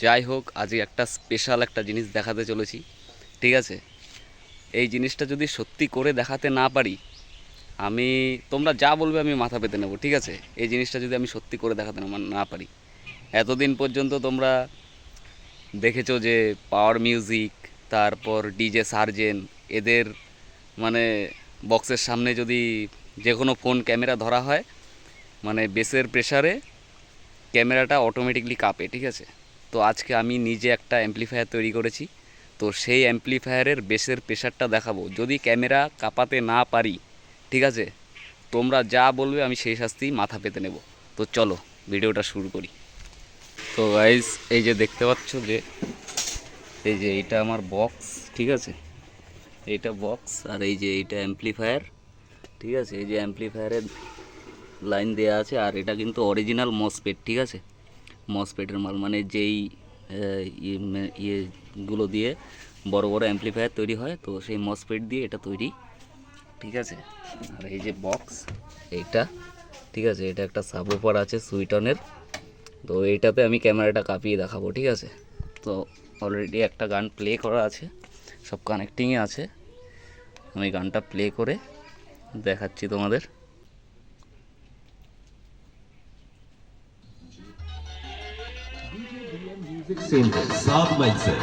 যাই হোক, আজকে একটা স্পেশাল একটা জিনিস দেখাতে চলেছি, ঠিক আছে? এই জিনিসটা যদি সত্যি করে দেখাতে না পারি, আমি তোমরা যা বলবে আমি মাথা পেতে নেব, ঠিক আছে? এই জিনিসটা যদি আমি সত্যি করে দেখাতে না পারি। এতদিন পর্যন্ত তোমরা দেখেছো যে পাওয়ার মিউজিক, তারপর ডিজে সার্জেন, এদের মানে বক্সের সামনে যদি যে কোনো ফোন ক্যামেরা ধরা হয়, মানে বেসের প্রেসারে ক্যামেরাটা অটোমেটিকলি কাঁপে, ঠিক আছে? তো আজকে আমি নিজে একটা অ্যাম্প্লিফায়ার তৈরি করেছি। তো সেই অ্যাম্প্লিফায়ারের বেসের প্রেশারটা দেখাবো। যদি ক্যামেরা কাঁপাতে না পারি, ঠিক আছে, তোমরা যা বলবে আমি সেই শাস্তি মাথা পেতে নেব। তো চলো ভিডিওটা শুরু করি। তো গাইস, এই যে দেখতে পাচ্ছ যে এই যে এইটা আমার বক্স, ঠিক আছে? এইটা বক্স, আর এই যে এইটা অ্যাম্প্লিফায়ার, ঠিক আছে? এই যে অ্যাম্প্লিফায়ারের লাইন দেওয়া আছে, আর এটা কিন্তু অরিজিনাল মসফেট, ঠিক আছে? মসফেটের মাল, মানে যেই ইয়েগুলো দিয়ে বড় বড় অ্যাম্প্লিফায়ার তৈরি হয়, তো সেই মসফেট দিয়ে এটা তৈরি, ঠিক আছে? আর এই যে বক্স এইটা, ঠিক আছে? এটা একটা সাবওুফার আছে সুইটনের। তো এইটাতে আমি ক্যামেরাটা কাঁপিয়ে দেখাবো, ঠিক আছে? তো অলরেডি একটা গান প্লে করা আছে, সব কানেক্টিংয়ে আছে। আমি গানটা প্লে করে দেখাচ্ছি তোমাদের। Music Center, South Mindset.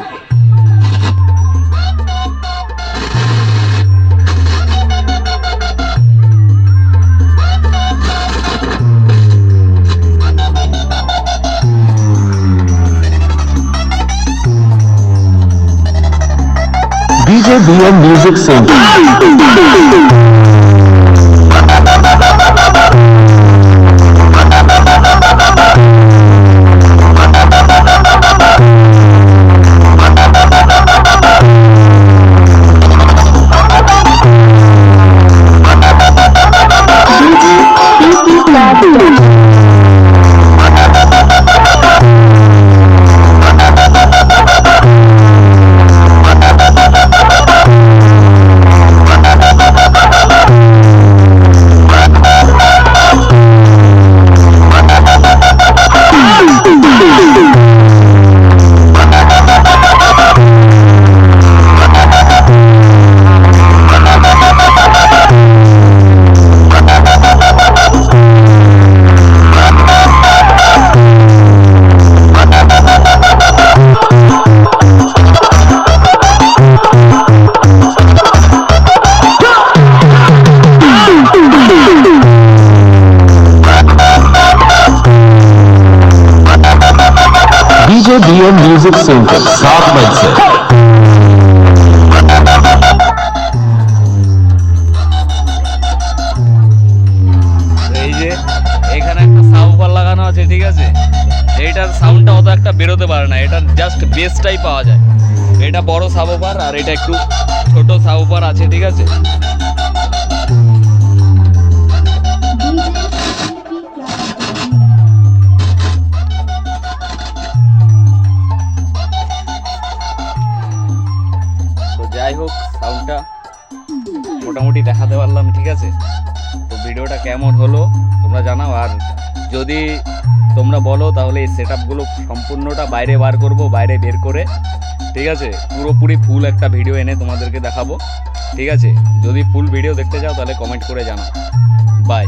DJ BM Music Center. DJ BM Music Center, South Mindset. এই যে এখানে একটা সাবওুফার লাগানো আছে, ঠিক আছে? এইটার সাউন্ডটা অত একটা বেরোতে পারে না, এটার জাস্ট বেসটাই পাওয়া যায়। এটা বড় সাবওুফার, আর এটা একটু ছোট সাবওুফার আছে, ঠিক আছে? তো যাই হোক, সাউন্ডটা মোটামুটি দেখাতে পারলাম, ঠিক আছে? তো ভিডিওটা কেমন হলো তোমরা জানাও। আর যদি তোমরা বলো তাহলে এই সেটআপগুলো সম্পূর্ণটা বাইরে বার করব, বাইরে বের করে, ঠিক আছে, পুরোপুরি ফুল একটা ভিডিও এনে তোমাদেরকে দেখাবো, ঠিক আছে? যদি ফুল ভিডিও দেখতে চাও তাহলে কমেন্ট করে জানাও। বাই।